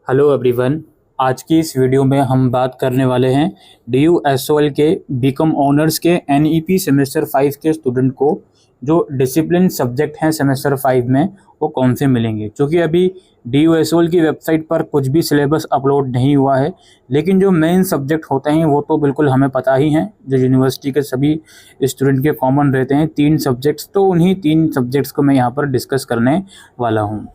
Hello everyone. आज की इस वीडियो में हम बात करने वाले हैं DU-SOL के बीकॉम ऑनर्स के NEP सेमेस्टर 5 के स्टूडेंट को जो डिसिप्लिन सब्जेक्ट हैं सेमेस्टर 5 में वो कौन से मिलेंगे। क्योंकि अभी DU-SOL की वेबसाइट पर कुछ भी सिलेबस अपलोड नहीं हुआ है, लेकिन जो मेन सब्जेक्ट होते हैं वो तो बिल्कुल हमें पता ही हैं, जो यूनिवर्सिटी के सभी स्टूडेंट के कॉमन रहते हैं 3 सब्जेक्ट्स। तो उन्हीं 3 सब्जेक्ट्स को मैं यहाँ पर डिस्कस करने वाला हूँ।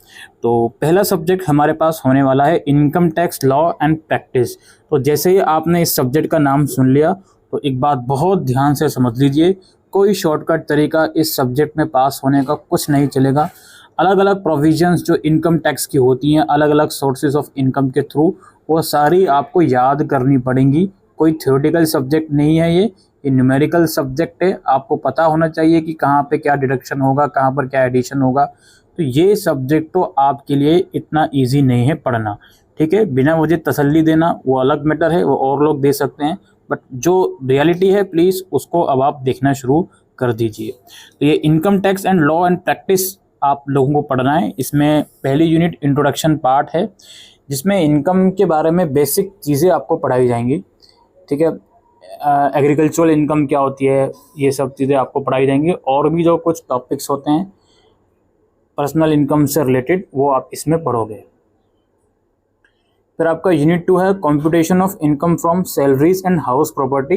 तो पहला सब्जेक्ट हमारे पास होने वाला है income tax law and practice. तो जैसे ही आपने इस सब्जेक्ट का नाम सुन लिया तो एक बात बहुत ध्यान से समझ लीजिए, कोई शॉर्टकट तरीका इस सब्जेक्ट में पास होने का कुछ नहीं चलेगा। अलग अलग प्रोविजंस जो इनकम टैक्स की होती हैं, अलग अलग सोर्सेज ऑफ इनकम के थ्रू, वो सारी आपको याद करनी पड़ेंगी। कोई थ्योरेटिकल सब्जेक्ट नहीं है, ये न्यूमेरिकल सब्जेक्ट है। आपको पता होना चाहिए कि कहाँ पे क्या डिडक्शन होगा, कहाँ पर क्या एडिशन होगा। तो ये सब्जेक्ट तो आपके लिए इतना इजी नहीं है पढ़ना, ठीक है। बिना मुझे तसल्ली देना वो अलग मैटर है, वो और लोग दे सकते हैं, बट जो रियलिटी है प्लीज़ उसको अब आप देखना शुरू कर दीजिए। तो ये income tax and law and practice आप लोगों को पढ़ना है। इसमें पहली यूनिट इंट्रोडक्शन पार्ट है, जिसमें इनकम के बारे में बेसिक चीज़ें आपको पढ़ाई जाएंगी, ठीक है। एग्रीकल्चरल इनकम क्या होती है, ये सब चीज़ें आपको पढ़ाई जाएंगी। और भी जो कुछ टॉपिक्स होते हैं पर्सनल इनकम से रिलेटेड, वो आप इसमें पढ़ोगे। फिर आपका यूनिट 2 है computation of income from salaries and house property.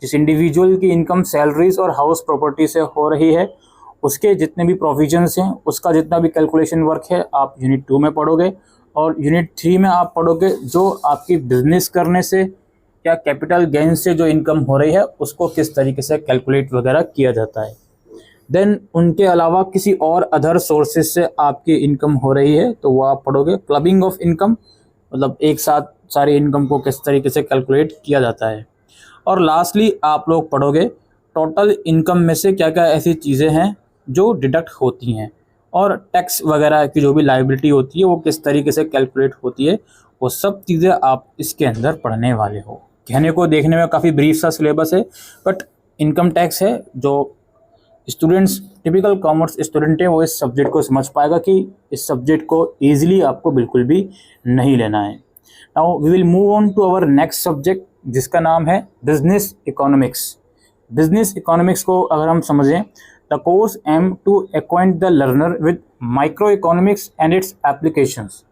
जिस इंडिविजुअल की इनकम सैलरीज और हाउस प्रॉपर्टी से हो रही है, उसके जितने भी प्रोविजंस हैं, उसका जितना भी कैलकुलेशन वर्क है, आप यूनिट 2 में पढ़ोगे। और यूनिट 3 में आप पढ़ोगे जो आपकी बिजनेस करने से या कैपिटल गेन से जो इनकम हो रही है उसको किस तरीके से कैलकुलेट वगैरह किया जाता है। देन उनके अलावा किसी और अदर सोर्सेज से आपकी इनकम हो रही है तो वो आप पढ़ोगे। क्लबिंग ऑफ इनकम, मतलब एक साथ सारी इनकम को किस तरीके से कैलकुलेट किया जाता है। और लास्टली आप लोग पढ़ोगे टोटल इनकम में से क्या क्या ऐसी चीज़ें हैं जो डिडक्ट होती हैं, और टैक्स वगैरह की जो भी लायबिलिटी होती है वो किस तरीके से कैलकुलेट होती है। वो सब चीज़ें आप इसके अंदर पढ़ने वाले हो। कहने को देखने में काफ़ी ब्रीफ सा सिलेबस है, बट इनकम टैक्स है, जो स्टूडेंट्स टिपिकल कॉमर्स स्टूडेंट है वो इस सब्जेक्ट को समझ पाएगा कि इस सब्जेक्ट को ईजिली आपको बिल्कुल भी नहीं लेना है। Now we will move on to our next subject, जिसका नाम है बिजनेस इकोनॉमिक्स। बिजनेस इकोनॉमिक्स को अगर हम समझें, the course aim to acquaint the learner with microeconomics and its applications.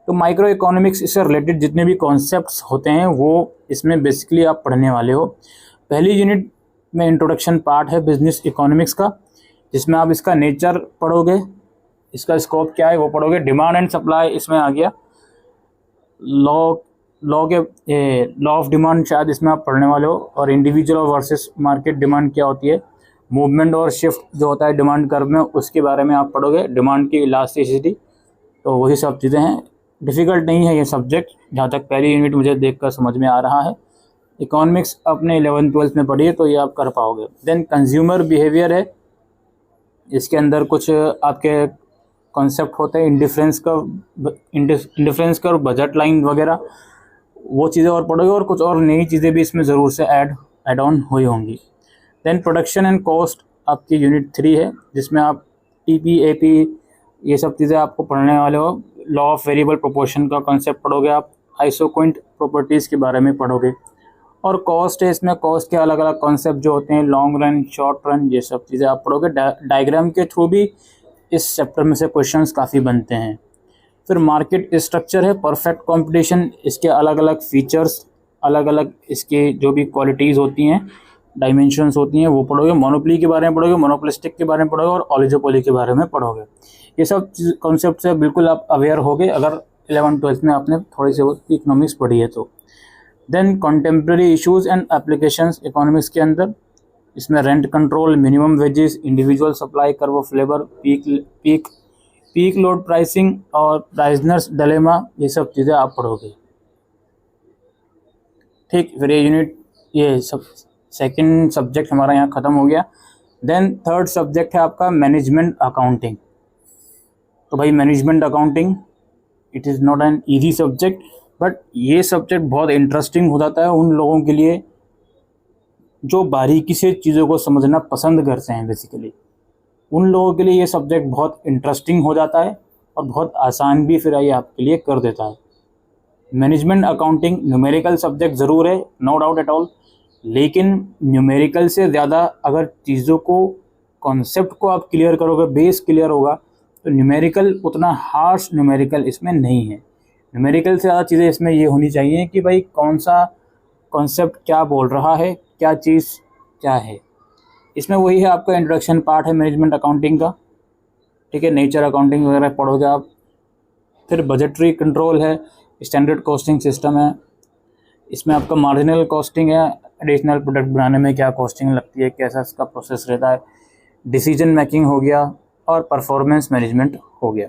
तो माइक्रो इकोनॉमिक्स इससे रिलेटेड जितने भी कॉन्सेप्ट्स होते हैं वो इसमें बेसिकली आप पढ़ने वाले हो। पहली यूनिट में इंट्रोडक्शन पार्ट है बिजनेस इकोनॉमिक्स का, जिसमें आप इसका नेचर पढ़ोगे, इसका स्कोप क्या है वो पढ़ोगे। डिमांड एंड सप्लाई इसमें आ गया। लॉ ऑफ डिमांड शायद इसमें आप पढ़ने वाले हो। और इंडिविजुअल और वर्सेस मार्केट डिमांड क्या होती है, मूवमेंट और शिफ्ट जो होता है डिमांड कर्व में, उसके बारे में आप पढ़ोगे। डिमांड की इलास्टिसिटी, तो वही सब चीज़ें हैं। डिफ़िकल्ट नहीं है ये सब्जेक्ट, जहाँ तक पहली यूनिट मुझे देखकर समझ में आ रहा है। इकोनॉमिक्स अपने 11th-12th में पढ़िए तो ये आप कर पाओगे। देन कंज्यूमर बिहेवियर है, इसके अंदर कुछ आपके कॉन्सेप्ट होते हैं, इंडिफरेंस कर्व, बजट लाइन वगैरह, वो चीज़ें और पढ़ोगे। और कुछ और नई चीज़ें भी इसमें ज़रूर से ऐड ऑन हुई होंगी। देन प्रोडक्शन एंड कॉस्ट आपकी यूनिट 3 है, जिसमें आप TPAP ये सब चीज़ें आपको पढ़ने वाले हो। लॉ ऑफ वेरिएबल प्रोपोर्शन का कॉन्सेप्ट पढ़ोगे आप। आइसोक्विंट प्रॉपर्टीज़ के बारे में पढ़ोगे। और कॉस्ट है, इसमें कॉस्ट के अलग अलग कॉन्सेप्ट जो होते हैं, लॉन्ग रन, शॉर्ट रन, ये सब चीज़ें आप पढ़ोगे। डायग्राम के थ्रू भी इस चैप्टर में से क्वेश्चंस काफ़ी बनते हैं। फिर मार्केट स्ट्रक्चर है, परफेक्ट कंपटीशन, इसके अलग अलग फीचर्स, अलग अलग इसके जो भी क्वालिटीज़ होती हैं, डायमेंशंस होती हैं, वो पढ़ोगे। मोनोपोली के बारे में पढ़ोगे, मोनोपोलिस्टिक के बारे में पढ़ोगे, और ओलिगोपोली के बारे में पढ़ोगे। ये सब कॉन्सेप्ट से बिल्कुल आप अवेयर होगे अगर 11th-12th में आपने थोड़ी सी बहुत इकोनॉमिक्स पढ़ी है तो। Then contemporary issues and applications economics के अंदर, इसमें rent control, minimum wages, individual supply curve of labour, peak load pricing और प्राइजनर्स डिलेमा, ये सब चीज़ें आप पढ़ोगे। ठीक, फिर ये सब सेकंड सब्जेक्ट हमारा यहाँ ख़त्म हो गया। देन थर्ड सब्जेक्ट है आपका मैनेजमेंट अकाउंटिंग। तो भाई management accounting it is not an easy subject, but ये सब्जेक्ट बहुत इंटरेस्टिंग हो जाता है उन लोगों के लिए जो बारीकी से चीज़ों को समझना पसंद करते हैं। बेसिकली उन लोगों के लिए ये सब्जेक्ट बहुत इंटरेस्टिंग हो जाता है और बहुत आसान भी फिर ये आपके लिए कर देता है। मैनेजमेंट अकाउंटिंग न्यूमेरिकल सब्जेक्ट ज़रूर है, नो डाउट एट ऑल, लेकिन न्यूमेरिकल से ज़्यादा अगर चीज़ों को, कॉन्सेप्ट को आप क्लियर करोगे, बेस क्लियर होगा, तो न्यूमेरिकल उतना हार्श न्यूमेरिकल इसमें नहीं है। न्यूमेरिकल से ज़्यादा चीज़ें इसमें ये होनी चाहिए कि भाई कौन सा कॉन्सेप्ट क्या बोल रहा है, क्या चीज़ क्या है। इसमें वही है, आपका इंट्रोडक्शन पार्ट है मैनेजमेंट अकाउंटिंग का, ठीक है, नेचर अकाउंटिंग वगैरह पढ़ोगे आप। फिर बजटरी कंट्रोल है, स्टैंडर्ड कॉस्टिंग सिस्टम है, इसमें आपका मार्जिनल कॉस्टिंग है, एडिशनल प्रोडक्ट बनाने में क्या कॉस्टिंग लगती है, कैसा इसका प्रोसेस रहता है, डिसीजन मेकिंग हो गया, और परफॉर्मेंस मैनेजमेंट हो गया।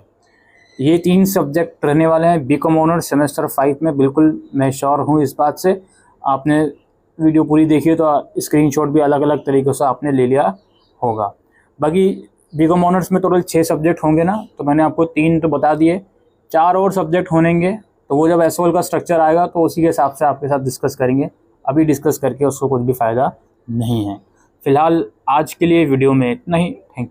ये 3 सब्जेक्ट रहने वाले हैं बीकॉम ऑनर्स सेमेस्टर 5 में, बिल्कुल मैं श्योर हूँ इस बात से। आपने वीडियो पूरी देखी है तो स्क्रीनशॉट भी अलग अलग तरीक़ों से आपने ले लिया होगा। बाकी बीकॉम ऑनर्स में टोटल 6 सब्जेक्ट होंगे ना, तो मैंने आपको 3 तो बता दिए, 4 और सब्जेक्ट होंगे, तो वो जब एसओएल का स्ट्रक्चर आएगा तो उसी के हिसाब से आपके साथ डिस्कस करेंगे। अभी डिस्कस करके उसको कुछ भी फ़ायदा नहीं है। फ़िलहाल आज के लिए वीडियो में इतना ही। Thank you.